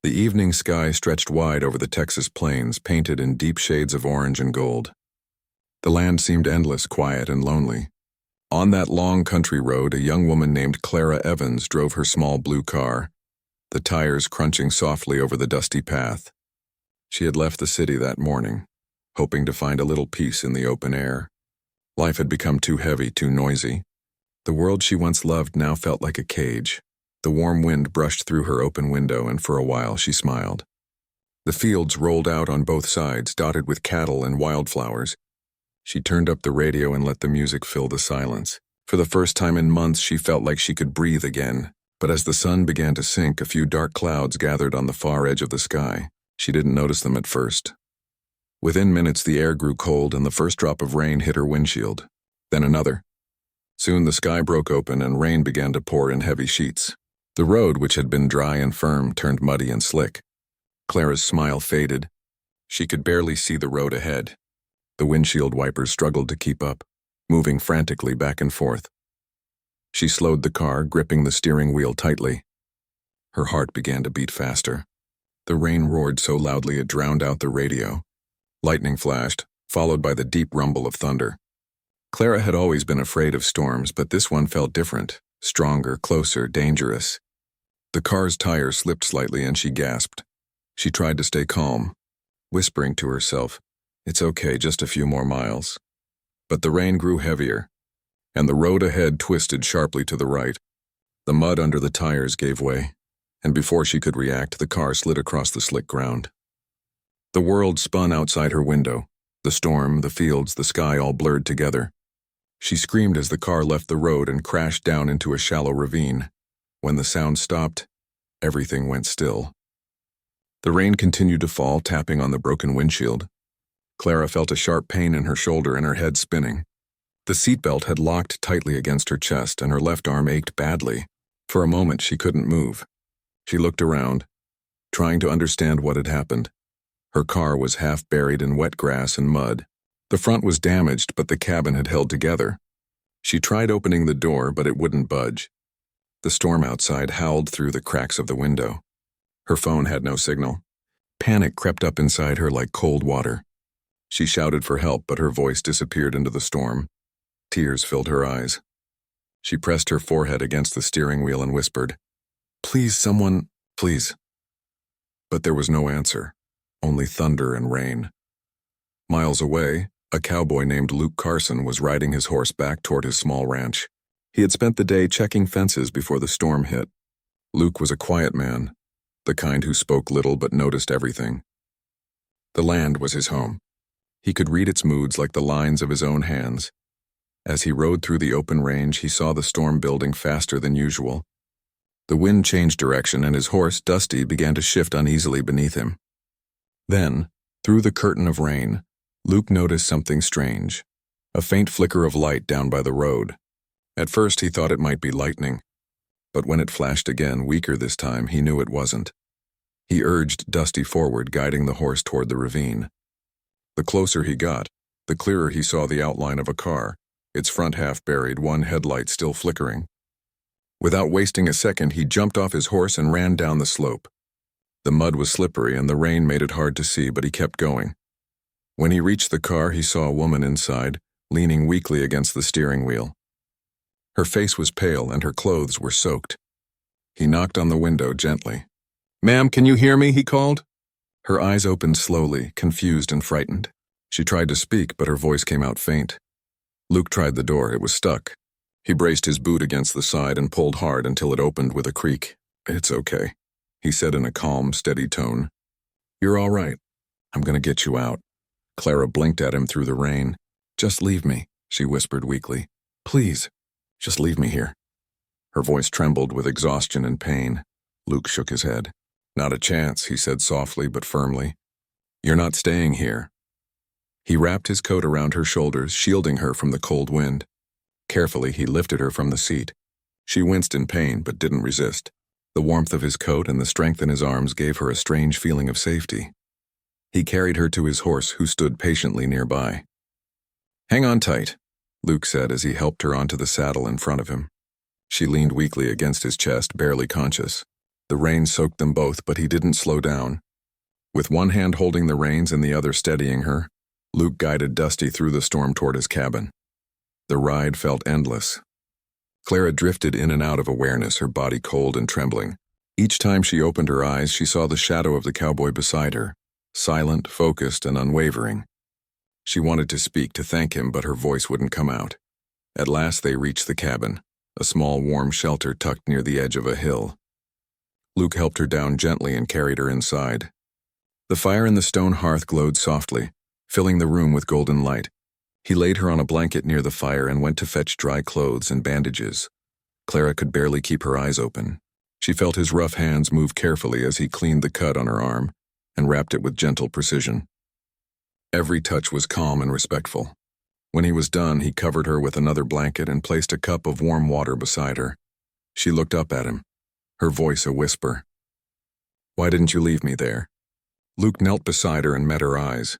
The evening sky stretched wide over the Texas plains, painted in deep shades of orange and gold. The land seemed endless, quiet, and lonely. On that long country road, a young woman named Clara Evans drove her small blue car, the tires crunching softly over the dusty path. She had left the city that morning, hoping to find a little peace in the open air. Life had become too heavy, too noisy. The world she once loved now felt like a cage. The warm wind brushed through her open window, and for a while she smiled. The fields rolled out on both sides, dotted with cattle and wildflowers. She turned up the radio and let the music fill the silence. For the first time in months, she felt like she could breathe again. But as the sun began to sink, a few dark clouds gathered on the far edge of the sky. She didn't notice them at first. Within minutes, the air grew cold and the first drop of rain hit her windshield. Then another. Soon the sky broke open and rain began to pour in heavy sheets. The road, which had been dry and firm, turned muddy and slick. Clara's smile faded. She could barely see the road ahead. The windshield wipers struggled to keep up, moving frantically back and forth. She slowed the car, gripping the steering wheel tightly. Her heart began to beat faster. The rain roared so loudly it drowned out the radio. Lightning flashed, followed by the deep rumble of thunder. Clara had always been afraid of storms, but this one felt different, stronger, closer, dangerous. The car's tire slipped slightly and she gasped. She tried to stay calm, whispering to herself, "It's okay, just a few more miles." But the rain grew heavier, and the road ahead twisted sharply to the right. The mud under the tires gave way, and before she could react, the car slid across the slick ground. The world spun outside her window. The storm, the fields, the sky all blurred together. She screamed as the car left the road and crashed down into a shallow ravine. When the sound stopped, everything went still. The rain continued to fall, tapping on the broken windshield. Clara felt a sharp pain in her shoulder and her head spinning. The seatbelt had locked tightly against her chest and her left arm ached badly. For a moment, she couldn't move. She looked around, trying to understand what had happened. Her car was half buried in wet grass and mud. The front was damaged, but the cabin had held together. She tried opening the door, but it wouldn't budge. The storm outside howled through the cracks of the window. Her phone had no signal. Panic crept up inside her like cold water. She shouted for help, but her voice disappeared into the storm. Tears filled her eyes. She pressed her forehead against the steering wheel and whispered, "Please, someone, please." But there was no answer, only thunder and rain. Miles away, a cowboy named Luke Carson was riding his horse back toward his small ranch. He had spent the day checking fences before the storm hit. Luke was a quiet man, the kind who spoke little but noticed everything. The land was his home. He could read its moods like the lines of his own hands. As he rode through the open range, he saw the storm building faster than usual. The wind changed direction and his horse, Dusty, began to shift uneasily beneath him. Then, through the curtain of rain, Luke noticed something strange, a faint flicker of light down by the road. At first he thought it might be lightning, but when it flashed again, weaker this time, he knew it wasn't. He urged Dusty forward, guiding the horse toward the ravine. The closer he got, the clearer he saw the outline of a car, its front half buried, one headlight still flickering. Without wasting a second, he jumped off his horse and ran down the slope. The mud was slippery and the rain made it hard to see, but he kept going. When he reached the car, he saw a woman inside, leaning weakly against the steering wheel. Her face was pale and her clothes were soaked. He knocked on the window gently. "Ma'am, can you hear me?" he called. Her eyes opened slowly, confused and frightened. She tried to speak, but her voice came out faint. Luke tried the door. It was stuck. He braced his boot against the side and pulled hard until it opened with a creak. "It's okay," he said in a calm, steady tone. "You're all right. I'm going to get you out." Clara blinked at him through the rain. "Just leave me," she whispered weakly. "Please, just leave me here." Her voice trembled with exhaustion and pain. Luke shook his head. "Not a chance," he said softly but firmly. "You're not staying here." He wrapped his coat around her shoulders, shielding her from the cold wind. Carefully, he lifted her from the seat. She winced in pain but didn't resist. The warmth of his coat and the strength in his arms gave her a strange feeling of safety. He carried her to his horse, who stood patiently nearby. "Hang on tight," Luke said as he helped her onto the saddle in front of him. She leaned weakly against his chest, barely conscious. The rain soaked them both, but he didn't slow down. With one hand holding the reins and the other steadying her, Luke guided Dusty through the storm toward his cabin. The ride felt endless. Clara drifted in and out of awareness, her body cold and trembling. Each time she opened her eyes, she saw the shadow of the cowboy beside her, silent, focused, and unwavering. She wanted to speak, to thank him, but her voice wouldn't come out. At last they reached the cabin, a small warm shelter tucked near the edge of a hill. Luke helped her down gently and carried her inside. The fire in the stone hearth glowed softly, filling the room with golden light. He laid her on a blanket near the fire and went to fetch dry clothes and bandages. Clara could barely keep her eyes open. She felt his rough hands move carefully as he cleaned the cut on her arm and wrapped it with gentle precision. Every touch was calm and respectful. When he was done, he covered her with another blanket and placed a cup of warm water beside her. She looked up at him, her voice a whisper. "Why didn't you leave me there?" Luke knelt beside her and met her eyes.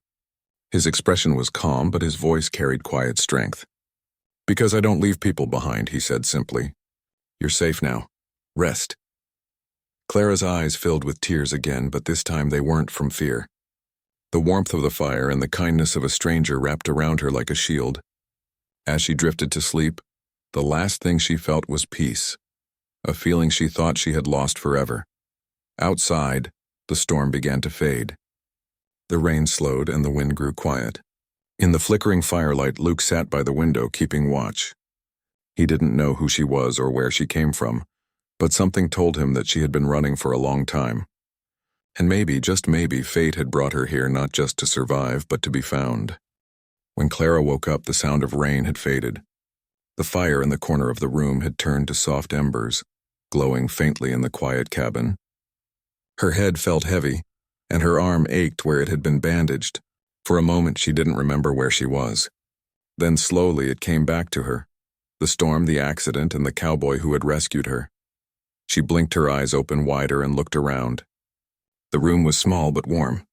His expression was calm, but his voice carried quiet strength. "Because I don't leave people behind," he said simply. "You're safe now. Rest." Clara's eyes filled with tears again, but this time they weren't from fear. The warmth of the fire and the kindness of a stranger wrapped around her like a shield. As she drifted to sleep, the last thing she felt was peace, a feeling she thought she had lost forever. Outside, the storm began to fade. The rain slowed and the wind grew quiet. In the flickering firelight, Luke sat by the window, keeping watch. He didn't know who she was or where she came from, but something told him that she had been running for a long time. And maybe, just maybe, fate had brought her here not just to survive, but to be found. When Clara woke up, the sound of rain had faded. The fire in the corner of the room had turned to soft embers, glowing faintly in the quiet cabin. Her head felt heavy, and her arm ached where it had been bandaged. For a moment she didn't remember where she was. Then slowly it came back to her. The storm, the accident, and the cowboy who had rescued her. She blinked her eyes open wider and looked around. The room was small but warm.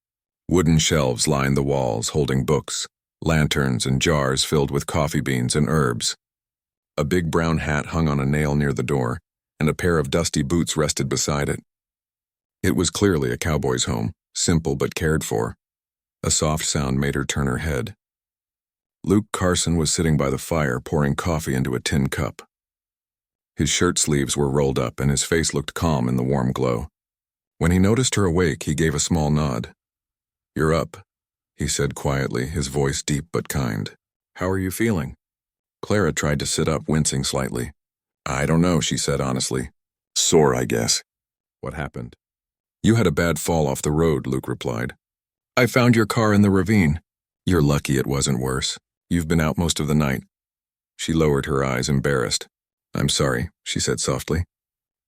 Wooden shelves lined the walls, holding books, lanterns, and jars filled with coffee beans and herbs. A big brown hat hung on a nail near the door, and a pair of dusty boots rested beside it. It was clearly a cowboy's home, simple but cared for. A soft sound made her turn her head. Luke Carson was sitting by the fire, pouring coffee into a tin cup. His shirt sleeves were rolled up, and his face looked calm in the warm glow. When he noticed her awake, he gave a small nod. "You're up," he said quietly, his voice deep but kind. "How are you feeling?" Clara tried to sit up, wincing slightly. "I don't know," she said honestly. "Sore, I guess." "What happened?" "You had a bad fall off the road," Luke replied. "I found your car in the ravine." "You're lucky it wasn't worse. You've been out most of the night." She lowered her eyes, embarrassed. "I'm sorry," she said softly.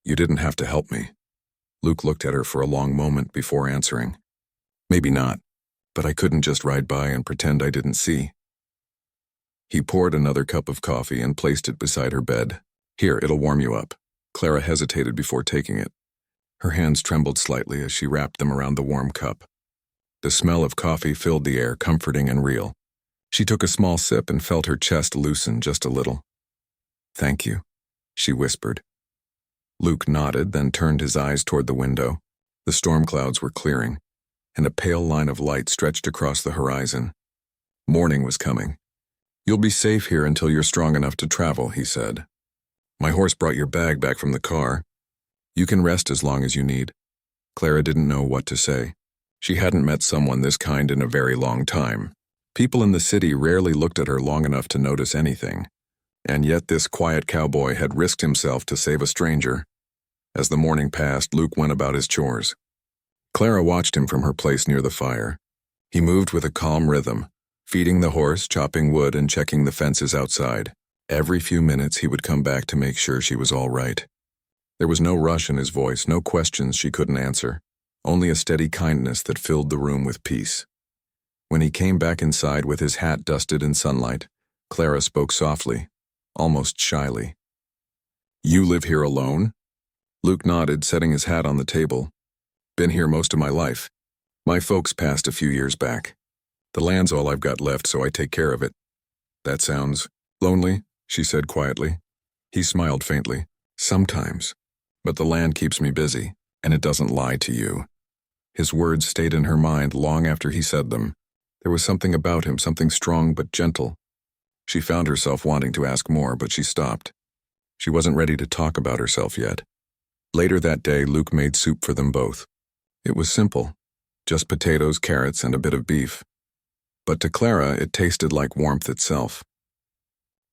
"You didn't have to help me." Luke looked at her for a long moment before answering. "Maybe not, but I couldn't just ride by and pretend I didn't see." He poured another cup of coffee and placed it beside her bed. "Here, it'll warm you up." Clara hesitated before taking it. Her hands trembled slightly as she wrapped them around the warm cup. The smell of coffee filled the air, comforting and real. She took a small sip and felt her chest loosen just a little. "Thank you," she whispered. Luke nodded, then turned his eyes toward the window. The storm clouds were clearing, and a pale line of light stretched across the horizon. Morning was coming. "You'll be safe here until you're strong enough to travel," he said. "My horse brought your bag back from the car. You can rest as long as you need." Clara didn't know what to say. She hadn't met someone this kind in a very long time. People in the city rarely looked at her long enough to notice anything. And yet this quiet cowboy had risked himself to save a stranger. As the morning passed, Luke went about his chores. Clara watched him from her place near the fire. He moved with a calm rhythm, feeding the horse, chopping wood, and checking the fences outside. Every few minutes he would come back to make sure she was all right. There was no rush in his voice, no questions she couldn't answer, only a steady kindness that filled the room with peace. When he came back inside with his hat dusted in sunlight, Clara spoke softly, almost shyly. "You live here alone?" Luke nodded, setting his hat on the table. "Been here most of my life. My folks passed a few years back. The land's all I've got left, so I take care of it." "That sounds lonely," she said quietly. He smiled faintly. "Sometimes, but the land keeps me busy. and it doesn't lie to you." His words stayed in her mind long after he said them. There was something about him, something strong but gentle. She found herself wanting to ask more, but she stopped. She wasn't ready to talk about herself yet. Later that day, Luke made soup for them both. It was simple, just potatoes, carrots, and a bit of beef. But to Clara, it tasted like warmth itself.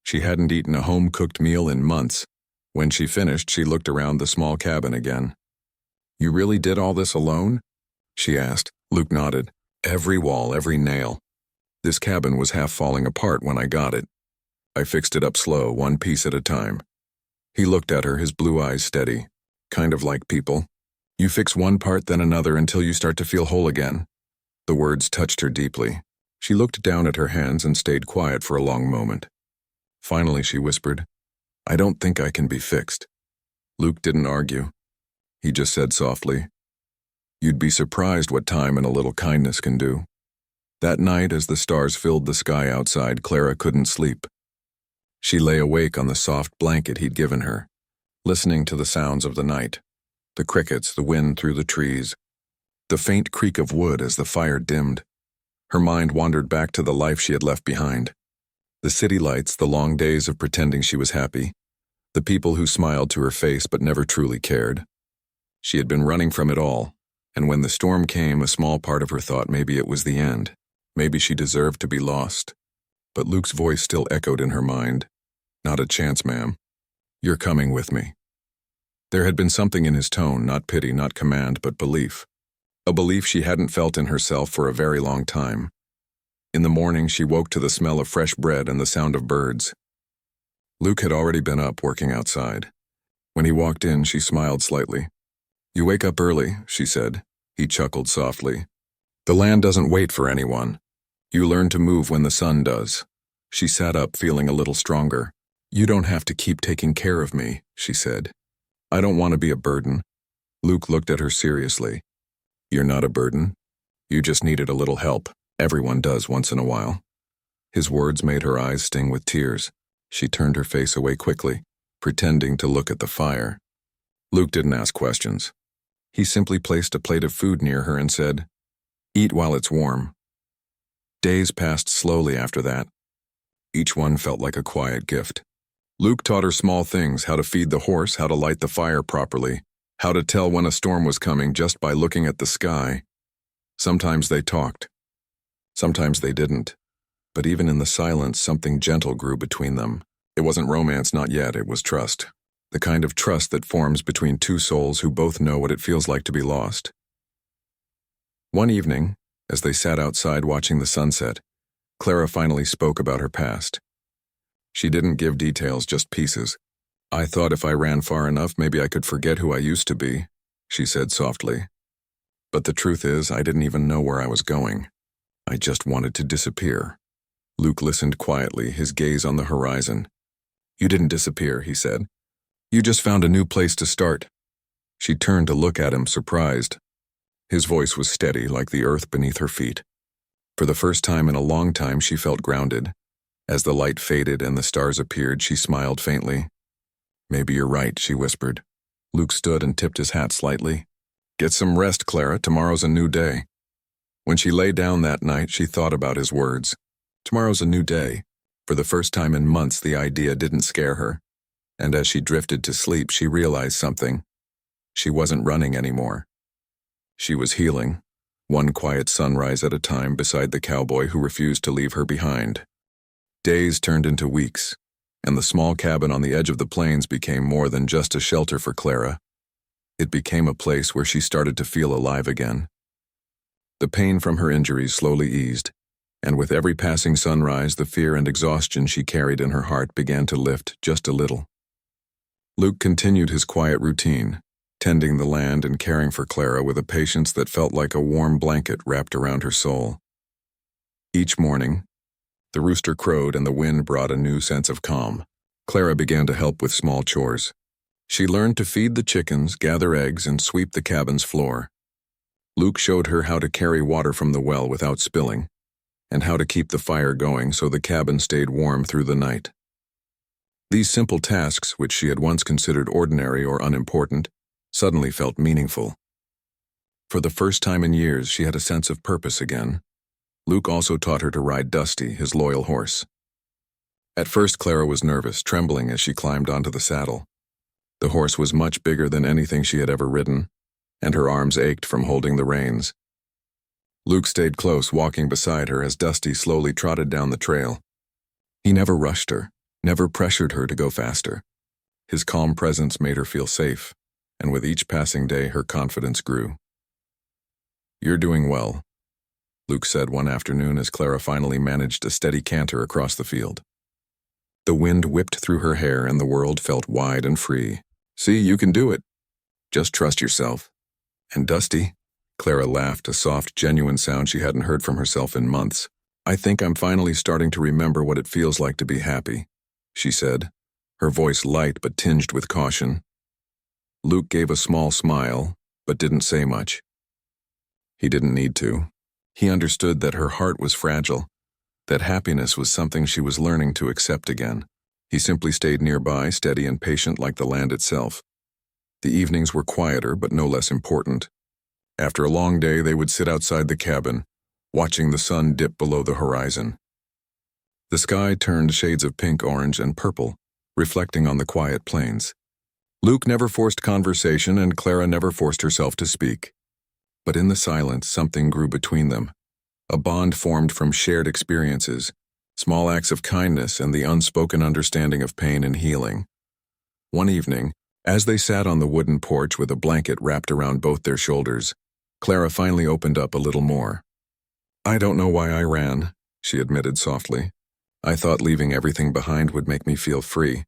She hadn't eaten a home-cooked meal in months. When she finished, she looked around the small cabin again. "You really did all this alone?" she asked. Luke nodded. "Every wall, every nail. This cabin was half falling apart when I got it. I fixed it up slow, one piece at a time." He looked at her, his blue eyes steady. "Kind of like people. You fix one part, then another, until you start to feel whole again." The words touched her deeply. She looked down at her hands and stayed quiet for a long moment. Finally, she whispered, "I don't think I can be fixed." Luke didn't argue. He just said softly, "You'd be surprised what time and a little kindness can do." That night, as the stars filled the sky outside, Clara couldn't sleep. She lay awake on the soft blanket he'd given her, listening to the sounds of the night, the crickets, the wind through the trees, the faint creak of wood as the fire dimmed. Her mind wandered back to the life she had left behind. The city lights, the long days of pretending she was happy, the people who smiled to her face but never truly cared. She had been running from it all, and when the storm came, a small part of her thought maybe it was the end. Maybe she deserved to be lost. But Luke's voice still echoed in her mind. "Not a chance, ma'am. You're coming with me." There had been something in his tone, not pity, not command, but belief. A belief she hadn't felt in herself for a very long time. In the morning, she woke to the smell of fresh bread and the sound of birds. Luke had already been up working outside. When he walked in, she smiled slightly. "You wake up early," she said. He chuckled softly. "The land doesn't wait for anyone. You learn to move when the sun does." She sat up, feeling a little stronger. "You don't have to keep taking care of me," she said. "I don't want to be a burden." Luke looked at her seriously. "You're not a burden. You just needed a little help. Everyone does once in a while." His words made her eyes sting with tears. She turned her face away quickly, pretending to look at the fire. Luke didn't ask questions. He simply placed a plate of food near her and said, "Eat while it's warm." Days passed slowly after that. Each one felt like a quiet gift. Luke taught her small things, how to feed the horse, how to light the fire properly, how to tell when a storm was coming just by looking at the sky. Sometimes they talked. Sometimes they didn't. But even in the silence, something gentle grew between them. It wasn't romance, not yet, it was trust. The kind of trust that forms between two souls who both know what it feels like to be lost. One evening, as they sat outside watching the sunset, Clara finally spoke about her past. She didn't give details, just pieces. "I thought if I ran far enough, maybe I could forget who I used to be," she said softly. "But the truth is, I didn't even know where I was going. I just wanted to disappear." Luke listened quietly, his gaze on the horizon. "You didn't disappear," he said. "You just found a new place to start." She turned to look at him, surprised. His voice was steady, like the earth beneath her feet. For the first time in a long time, she felt grounded. As the light faded and the stars appeared, she smiled faintly. "Maybe you're right," she whispered. Luke stood and tipped his hat slightly. "Get some rest, Clara. Tomorrow's a new day." When she lay down that night, she thought about his words. Tomorrow's a new day. For the first time in months, the idea didn't scare her. And as she drifted to sleep, she realized something. She wasn't running anymore. She was healing, one quiet sunrise at a time beside the cowboy who refused to leave her behind. Days turned into weeks, and the small cabin on the edge of the plains became more than just a shelter for Clara. It became a place where she started to feel alive again. The pain from her injuries slowly eased, and with every passing sunrise, the fear and exhaustion she carried in her heart began to lift just a little. Luke continued his quiet routine, tending the land and caring for Clara with a patience that felt like a warm blanket wrapped around her soul. Each morning, the rooster crowed and the wind brought a new sense of calm. Clara began to help with small chores. She learned to feed the chickens, gather eggs, and sweep the cabin's floor. Luke showed her how to carry water from the well without spilling, and how to keep the fire going so the cabin stayed warm through the night. These simple tasks, which she had once considered ordinary or unimportant, suddenly felt meaningful. For the first time in years, she had a sense of purpose again. Luke also taught her to ride Dusty, his loyal horse. At first, Clara was nervous, trembling as she climbed onto the saddle. The horse was much bigger than anything she had ever ridden, and her arms ached from holding the reins. Luke stayed close, walking beside her as Dusty slowly trotted down the trail. He never rushed her, never pressured her to go faster. His calm presence made her feel safe, and with each passing day, her confidence grew. "You're doing well," Luke said one afternoon as Clara finally managed a steady canter across the field. The wind whipped through her hair and the world felt wide and free. "See, you can do it. Just trust yourself." "And Dusty?" Clara laughed, a soft, genuine sound she hadn't heard from herself in months. "I think I'm finally starting to remember what it feels like to be happy," she said, her voice light but tinged with caution. Luke gave a small smile, but didn't say much. He didn't need to. He understood that her heart was fragile, that happiness was something she was learning to accept again. He simply stayed nearby, steady and patient like the land itself. The evenings were quieter, but no less important. After a long day, they would sit outside the cabin, watching the sun dip below the horizon. The sky turned shades of pink, orange, and purple, reflecting on the quiet plains. Luke never forced conversation, and Clara never forced herself to speak. But in the silence, something grew between them. A bond formed from shared experiences, small acts of kindness, and the unspoken understanding of pain and healing. One evening, as they sat on the wooden porch with a blanket wrapped around both their shoulders, Clara finally opened up a little more. "I don't know why I ran," she admitted softly. "I thought leaving everything behind would make me feel free,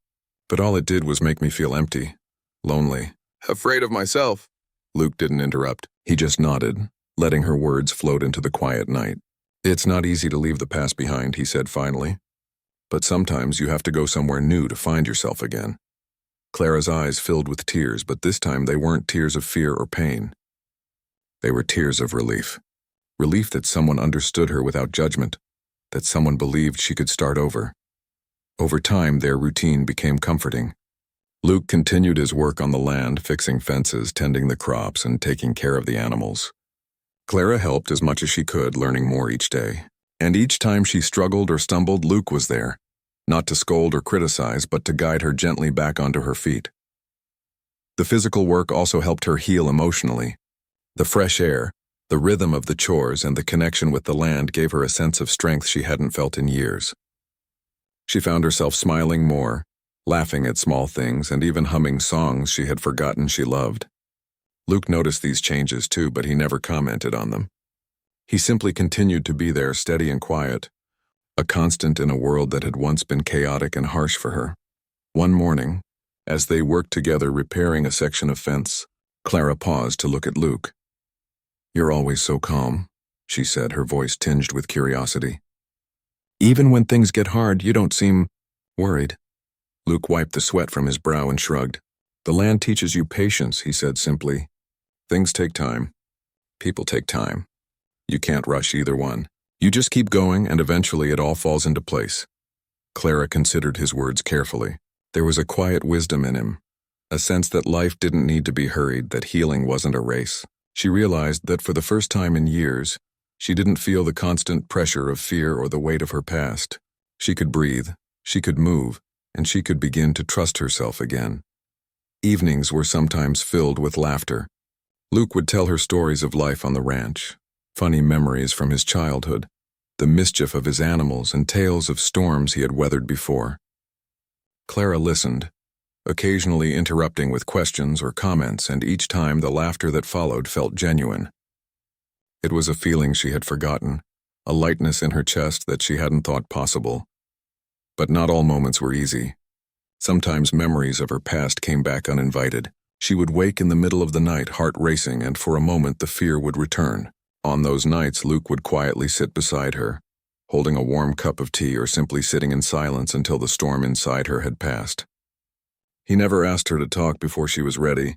but all it did was make me feel empty, lonely." "Afraid of myself?" Luke didn't interrupt. He just nodded, letting her words float into the quiet night. "It's not easy to leave the past behind," he said finally. "But sometimes you have to go somewhere new to find yourself again." Clara's eyes filled with tears, but this time they weren't tears of fear or pain. They were tears of relief. Relief that someone understood her without judgment, that someone believed she could start over. Over time, their routine became comforting. Luke continued his work on the land, fixing fences, tending the crops, and taking care of the animals. Clara helped as much as she could, learning more each day. And each time she struggled or stumbled, Luke was there, not to scold or criticize, but to guide her gently back onto her feet. The physical work also helped her heal emotionally. The fresh air, the rhythm of the chores, and the connection with the land gave her a sense of strength she hadn't felt in years. She found herself smiling more, laughing at small things, and even humming songs she had forgotten she loved. Luke noticed these changes too, but he never commented on them. He simply continued to be there, steady and quiet, a constant in a world that had once been chaotic and harsh for her. One morning, as they worked together repairing a section of fence, Clara paused to look at Luke. "You're always so calm," she said, her voice tinged with curiosity. "Even when things get hard, you don't seem worried." Luke wiped the sweat from his brow and shrugged. "The land teaches you patience," he said simply. "Things take time. People take time. You can't rush either one. You just keep going, and eventually it all falls into place." Clara considered his words carefully. There was a quiet wisdom in him, a sense that life didn't need to be hurried, that healing wasn't a race. She realized that for the first time in years, she didn't feel the constant pressure of fear or the weight of her past. She could breathe, she could move, and she could begin to trust herself again. Evenings were sometimes filled with laughter. Luke would tell her stories of life on the ranch, funny memories from his childhood, the mischief of his animals, and tales of storms he had weathered before. Clara listened, occasionally interrupting with questions or comments, and each time the laughter that followed felt genuine. It was a feeling she had forgotten, a lightness in her chest that she hadn't thought possible. But not all moments were easy. Sometimes memories of her past came back uninvited. She would wake in the middle of the night, heart racing, and for a moment the fear would return. On those nights, Luke would quietly sit beside her, holding a warm cup of tea or simply sitting in silence until the storm inside her had passed. He never asked her to talk before she was ready.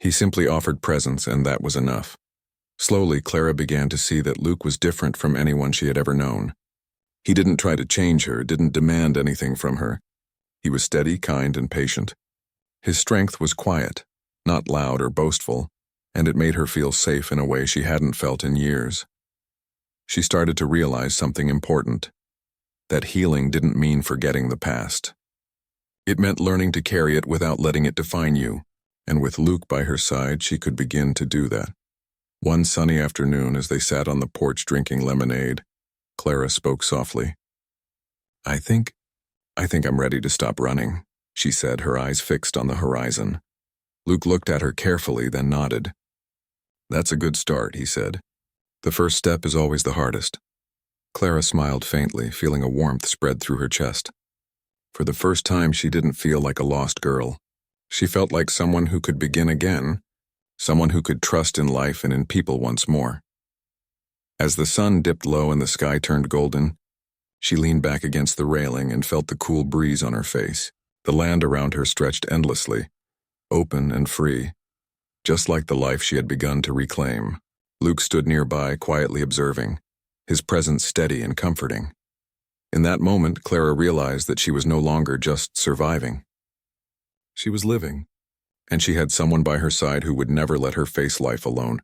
He simply offered presence, and that was enough. Slowly, Clara began to see that Luke was different from anyone she had ever known. He didn't try to change her, didn't demand anything from her. He was steady, kind, and patient. His strength was quiet, not loud or boastful, and it made her feel safe in a way she hadn't felt in years. She started to realize something important, that healing didn't mean forgetting the past. It meant learning to carry it without letting it define you, and with Luke by her side, she could begin to do that. One sunny afternoon, as they sat on the porch drinking lemonade, Clara spoke softly. I think I'm ready to stop running," she said, her eyes fixed on the horizon. Luke looked at her carefully, then nodded. "That's a good start," he said. "The first step is always the hardest." Clara smiled faintly, feeling a warmth spread through her chest. For the first time, she didn't feel like a lost girl. She felt like someone who could begin again, someone who could trust in life and in people once more. As the sun dipped low and the sky turned golden, she leaned back against the railing and felt the cool breeze on her face. The land around her stretched endlessly, open and free, just like the life she had begun to reclaim. Luke stood nearby, quietly observing, his presence steady and comforting. In that moment, Clara realized that she was no longer just surviving. She was living, and she had someone by her side who would never let her face life alone.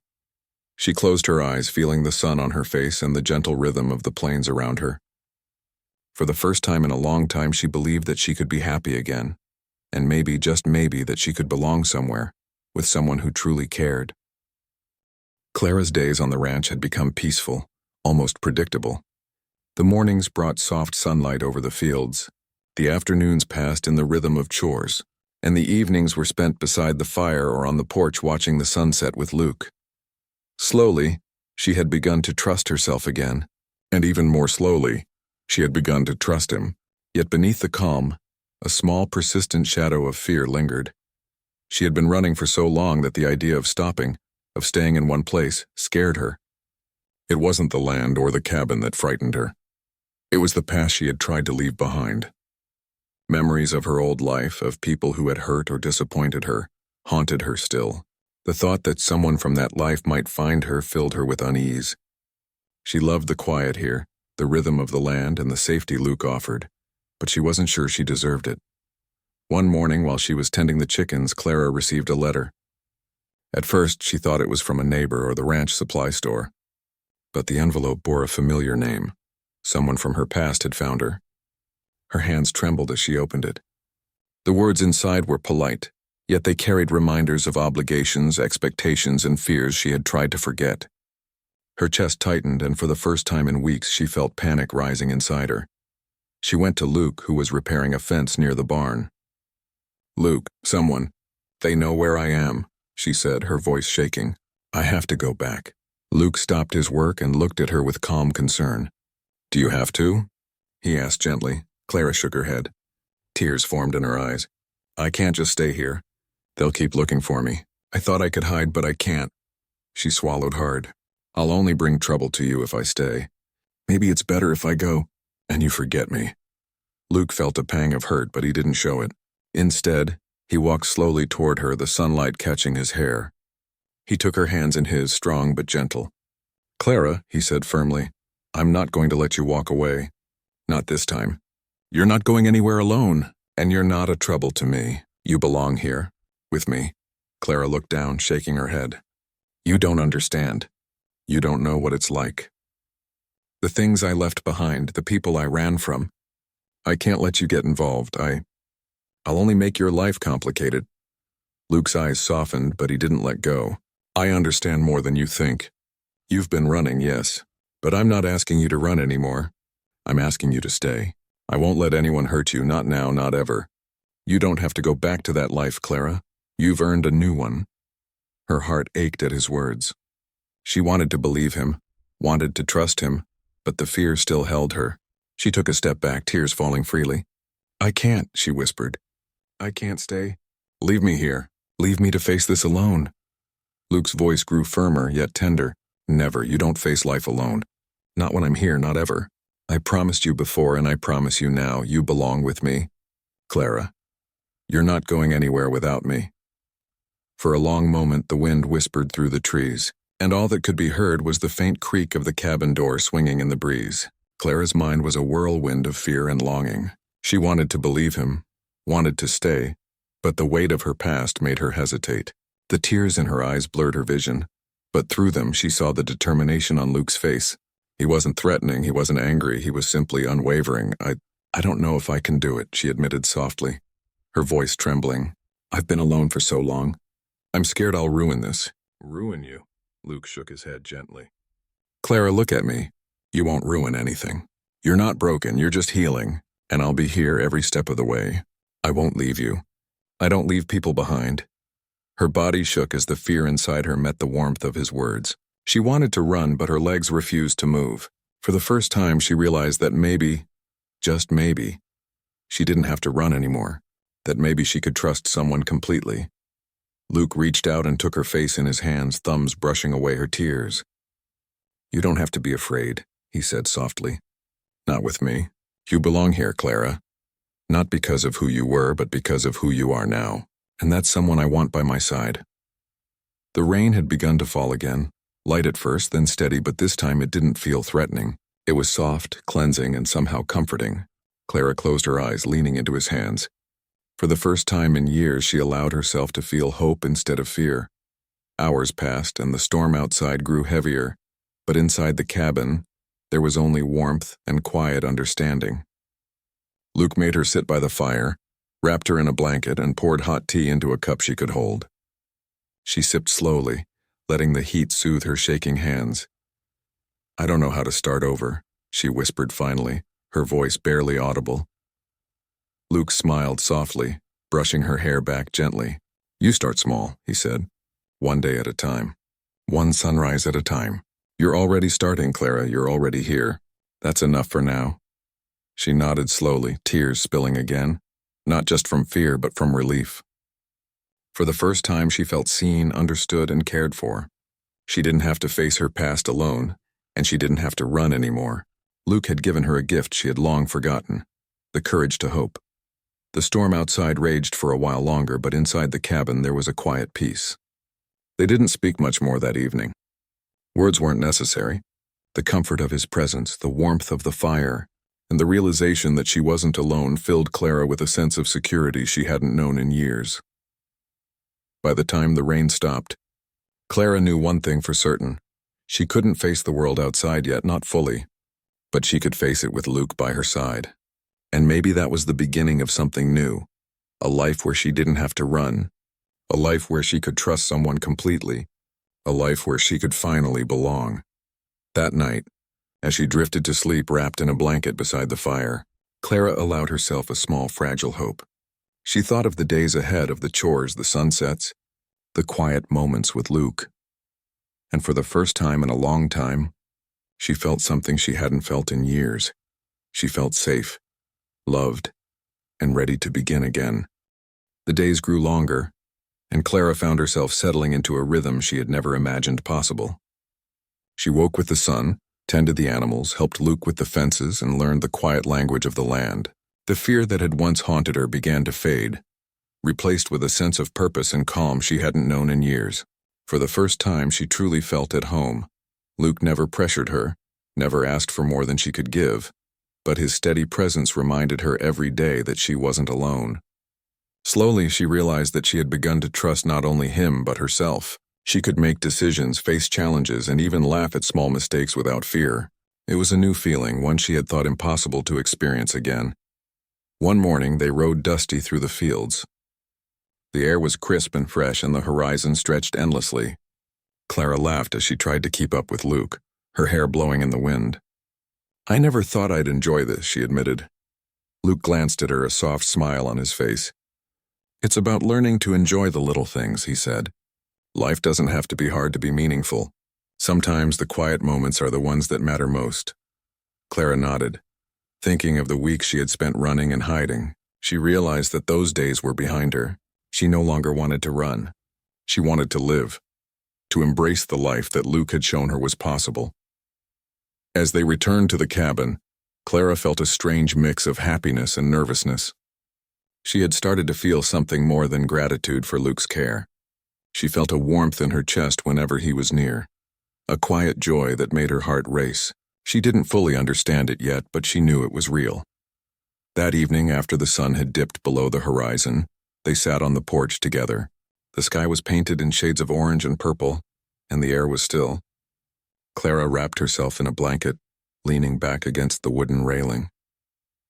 She closed her eyes, feeling the sun on her face and the gentle rhythm of the plains around her. For the first time in a long time, she believed that she could be happy again, and maybe, just maybe, that she could belong somewhere, with someone who truly cared. Clara's days on the ranch had become peaceful, almost predictable. The mornings brought soft sunlight over the fields, the afternoons passed in the rhythm of chores, and the evenings were spent beside the fire or on the porch watching the sunset with Luke. Slowly, she had begun to trust herself again, and even more slowly, she had begun to trust him. Yet beneath the calm, a small, persistent shadow of fear lingered. She had been running for so long that the idea of stopping, of staying in one place, scared her. It wasn't the land or the cabin that frightened her. It was the past she had tried to leave behind. Memories of her old life, of people who had hurt or disappointed her, haunted her still. The thought that someone from that life might find her filled her with unease. She loved the quiet here, the rhythm of the land and the safety Luke offered, but she wasn't sure she deserved it. One morning, while she was tending the chickens, Clara received a letter. At first, she thought it was from a neighbor or the ranch supply store, but the envelope bore a familiar name. Someone from her past had found her. Her hands trembled as she opened it. The words inside were polite, yet they carried reminders of obligations, expectations, and fears she had tried to forget. Her chest tightened, and for the first time in weeks she felt panic rising inside her. She went to Luke, who was repairing a fence near the barn. "Luke, someone. They know where I am," she said, her voice shaking. "I have to go back." Luke stopped his work and looked at her with calm concern. "Do you have to?" he asked gently. Clara shook her head. Tears formed in her eyes. "I can't just stay here. They'll keep looking for me. I thought I could hide, but I can't." She swallowed hard. "I'll only bring trouble to you if I stay. Maybe it's better if I go, and you forget me." Luke felt a pang of hurt, but he didn't show it. Instead, he walked slowly toward her, the sunlight catching his hair. He took her hands in his, strong but gentle. "Clara," he said firmly, "I'm not going to let you walk away. Not this time. You're not going anywhere alone, and you're not a trouble to me. You belong here, with me." Clara looked down, shaking her head. "You don't understand. You don't know what it's like. The things I left behind, the people I ran from. I can't let you get involved. I'll only make your life complicated." Luke's eyes softened, but he didn't let go. "I understand more than you think. You've been running, yes, but I'm not asking you to run anymore. I'm asking you to stay. I won't let anyone hurt you, not now, not ever. You don't have to go back to that life, Clara. You've earned a new one." Her heart ached at his words. She wanted to believe him, wanted to trust him, but the fear still held her. She took a step back, tears falling freely. "I can't," she whispered. "I can't stay. Leave me here. Leave me to face this alone." Luke's voice grew firmer, yet tender. "Never. You don't face life alone. Not when I'm here, not ever. I promised you before, and I promise you now, you belong with me. Clara, you're not going anywhere without me." For a long moment, the wind whispered through the trees, and all that could be heard was the faint creak of the cabin door swinging in the breeze. Clara's mind was a whirlwind of fear and longing. She wanted to believe him, wanted to stay, but the weight of her past made her hesitate. The tears in her eyes blurred her vision, but through them she saw the determination on Luke's face. He wasn't threatening, he wasn't angry, he was simply unwavering. I don't know if I can do it, she admitted softly, her voice trembling. I've been alone for so long. I'm scared I'll ruin this. Ruin you? Luke shook his head gently. Clara, look at me. You won't ruin anything. You're not broken, you're just healing, and I'll be here every step of the way. I won't leave you. I don't leave people behind. Her body shook as the fear inside her met the warmth of his words. She wanted to run, but her legs refused to move. For the first time, she realized that maybe, just maybe, she didn't have to run anymore, that maybe she could trust someone completely. Luke reached out and took her face in his hands, thumbs brushing away her tears. You don't have to be afraid, he said softly. Not with me. You belong here, Clara. Not because of who you were, but because of who you are now. And that's someone I want by my side. The rain had begun to fall again, light at first, then steady, but this time it didn't feel threatening. It was soft, cleansing, and somehow comforting. Clara closed her eyes, leaning into his hands. For the first time in years, she allowed herself to feel hope instead of fear. Hours passed, and the storm outside grew heavier, but inside the cabin, there was only warmth and quiet understanding. Luke made her sit by the fire, wrapped her in a blanket, and poured hot tea into a cup she could hold. She sipped slowly, letting the heat soothe her shaking hands. I don't know how to start over, she whispered finally, her voice barely audible. Luke smiled softly, brushing her hair back gently. You start small, he said. One day at a time. One sunrise at a time. You're already starting, Clara, you're already here. That's enough for now. She nodded slowly, tears spilling again, not just from fear but from relief. For the first time she felt seen, understood, and cared for. She didn't have to face her past alone, and she didn't have to run anymore. Luke had given her a gift she had long forgotten, the courage to hope. The storm outside raged for a while longer, but inside the cabin there was a quiet peace. They didn't speak much more that evening. Words weren't necessary. The comfort of his presence, the warmth of the fire, and the realization that she wasn't alone filled Clara with a sense of security she hadn't known in years. By the time the rain stopped, Clara knew one thing for certain. She couldn't face the world outside yet, not fully, but she could face it with Luke by her side. And maybe that was the beginning of something new, a life where she didn't have to run, a life where she could trust someone completely, a life where she could finally belong. That night, as she drifted to sleep wrapped in a blanket beside the fire, Clara allowed herself a small, fragile hope. She thought of the days ahead, of the chores, the sunsets, the quiet moments with Luke. And for the first time in a long time, she felt something she hadn't felt in years. She felt safe, loved, and ready to begin again. The days grew longer, and Clara found herself settling into a rhythm she had never imagined possible. She woke with the sun, tended the animals, helped Luke with the fences, and learned the quiet language of the land. The fear that had once haunted her began to fade, replaced with a sense of purpose and calm she hadn't known in years. For the first time, she truly felt at home. Luke never pressured her, never asked for more than she could give, but his steady presence reminded her every day that she wasn't alone. Slowly, she realized that she had begun to trust not only him but herself. She could make decisions, face challenges, and even laugh at small mistakes without fear. It was a new feeling, one she had thought impossible to experience again. One morning, they rode dusty through the fields. The air was crisp and fresh, and the horizon stretched endlessly. Clara laughed as she tried to keep up with Luke, her hair blowing in the wind. I never thought I'd enjoy this, she admitted. Luke glanced at her, a soft smile on his face. It's about learning to enjoy the little things, he said. Life doesn't have to be hard to be meaningful. Sometimes the quiet moments are the ones that matter most. Clara nodded. Thinking of the weeks she had spent running and hiding, she realized that those days were behind her. She no longer wanted to run. She wanted to live, to embrace the life that Luke had shown her was possible. As they returned to the cabin, Clara felt a strange mix of happiness and nervousness. She had started to feel something more than gratitude for Luke's care. She felt a warmth in her chest whenever he was near, a quiet joy that made her heart race. She didn't fully understand it yet, but she knew it was real. That evening, after the sun had dipped below the horizon, they sat on the porch together. The sky was painted in shades of orange and purple, and the air was still. Clara wrapped herself in a blanket, leaning back against the wooden railing.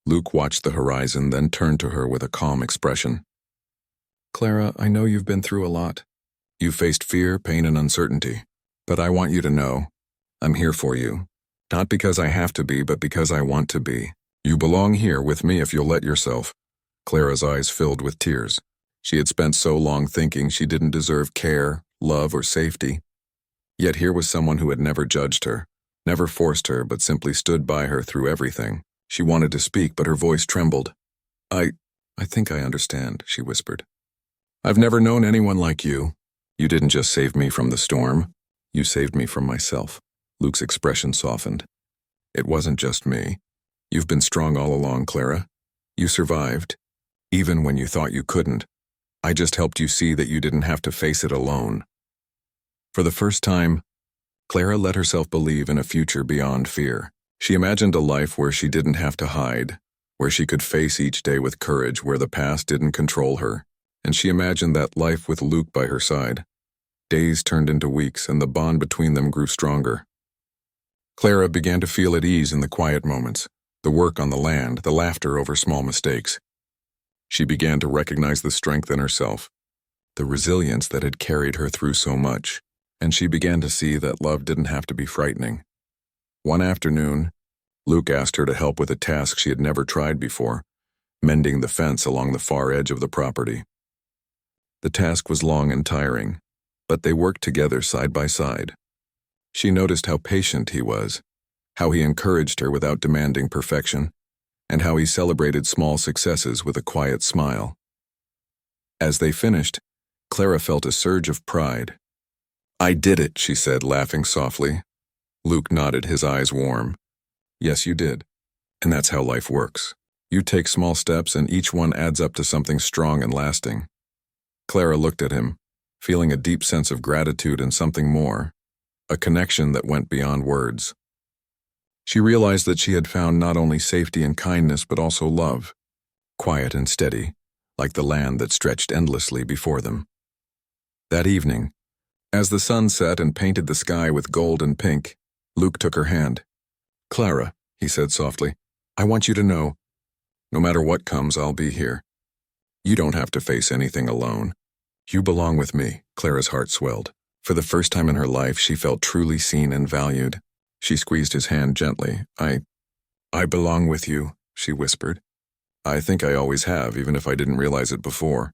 Luke watched the horizon, then turned to her with a calm expression. "Clara, I know you've been through a lot. You've faced fear, pain, and uncertainty. But I want you to know, I'm here for you. Not because I have to be, but because I want to be. You belong here with me if you'll let yourself." Clara's eyes filled with tears. She had spent so long thinking she didn't deserve care, love, or safety. Yet here was someone who had never judged her, never forced her, but simply stood by her through everything. She wanted to speak, but her voice trembled. I think I understand," she whispered. "I've never known anyone like you. You didn't just save me from the storm. You saved me from myself." Luke's expression softened. "It wasn't just me. You've been strong all along, Clara. You survived, even when you thought you couldn't. I just helped you see that you didn't have to face it alone." For the first time, Clara let herself believe in a future beyond fear. She imagined a life where she didn't have to hide, where she could face each day with courage, where the past didn't control her. And she imagined that life with Luke by her side. Days turned into weeks, and the bond between them grew stronger. Clara began to feel at ease in the quiet moments, the work on the land, the laughter over small mistakes. She began to recognize the strength in herself, the resilience that had carried her through so much, and she began to see that love didn't have to be frightening. One afternoon, Luke asked her to help with a task she had never tried before, mending the fence along the far edge of the property. The task was long and tiring, but they worked together side by side. She noticed how patient he was, how he encouraged her without demanding perfection, and how he celebrated small successes with a quiet smile. As they finished, Clara felt a surge of pride. "I did it," she said, laughing softly. Luke nodded, his eyes warm. "Yes, you did. And that's how life works. You take small steps and each one adds up to something strong and lasting." Clara looked at him, feeling a deep sense of gratitude and something more, a connection that went beyond words. She realized that she had found not only safety and kindness but also love, quiet and steady, like the land that stretched endlessly before them. That evening, as the sun set and painted the sky with gold and pink, Luke took her hand. "Clara," he said softly, "I want you to know, no matter what comes, I'll be here. You don't have to face anything alone. You belong with me." Clara's heart swelled. For the first time in her life, she felt truly seen and valued. She squeezed his hand gently. I belong with you," she whispered. "I think I always have, even if I didn't realize it before."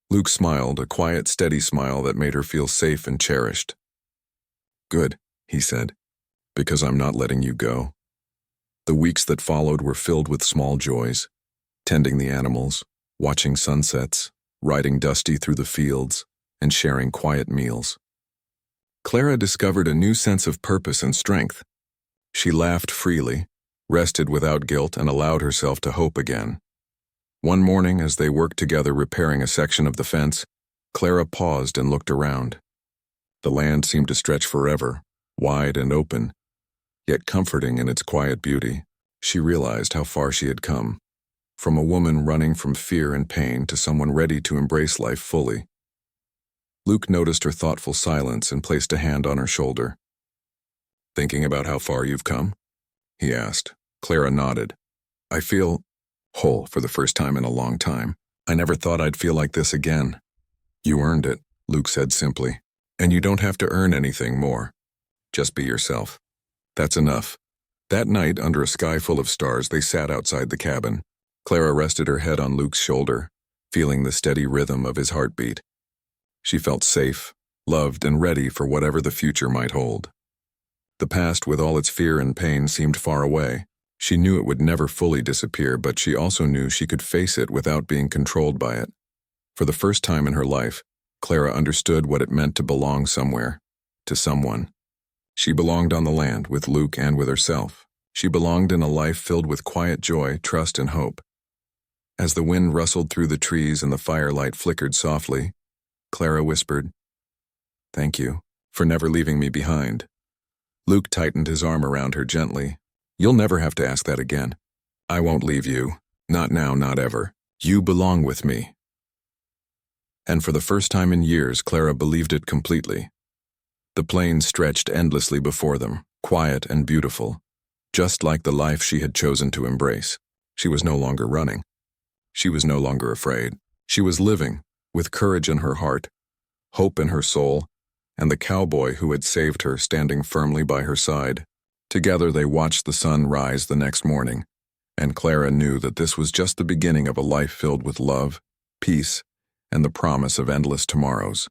Luke smiled, a quiet, steady smile that made her feel safe and cherished. "Good," he said, "because I'm not letting you go." The weeks that followed were filled with small joys, tending the animals, watching sunsets, riding Dusty through the fields, and sharing quiet meals. Clara discovered a new sense of purpose and strength. She laughed freely, rested without guilt, and allowed herself to hope again. One morning, as they worked together repairing a section of the fence, Clara paused and looked around. The land seemed to stretch forever, wide and open, yet comforting in its quiet beauty. She realized how far she had come, from a woman running from fear and pain to someone ready to embrace life fully. Luke noticed her thoughtful silence and placed a hand on her shoulder. "Thinking about how far you've come?" he asked. Clara nodded. "I feel whole for the first time in a long time. I never thought I'd feel like this again." "You earned it," Luke said simply. "And you don't have to earn anything more. Just be yourself. That's enough." That night, under a sky full of stars, they sat outside the cabin. Clara rested her head on Luke's shoulder, feeling the steady rhythm of his heartbeat. She felt safe, loved, and ready for whatever the future might hold. The past, with all its fear and pain, seemed far away. She knew it would never fully disappear, but she also knew she could face it without being controlled by it. For the first time in her life, Clara understood what it meant to belong somewhere, to someone. She belonged on the land, with Luke and with herself. She belonged in a life filled with quiet joy, trust, and hope. As the wind rustled through the trees and the firelight flickered softly, Clara whispered, "Thank you for never leaving me behind." Luke tightened his arm around her gently. "You'll never have to ask that again. I won't leave you. Not now, not ever. You belong with me." And for the first time in years, Clara believed it completely. The plains stretched endlessly before them, quiet and beautiful, just like the life she had chosen to embrace. She was no longer running. She was no longer afraid. She was living, with courage in her heart, hope in her soul, and the cowboy who had saved her standing firmly by her side. Together they watched the sun rise the next morning, and Clara knew that this was just the beginning of a life filled with love, peace, and the promise of endless tomorrows.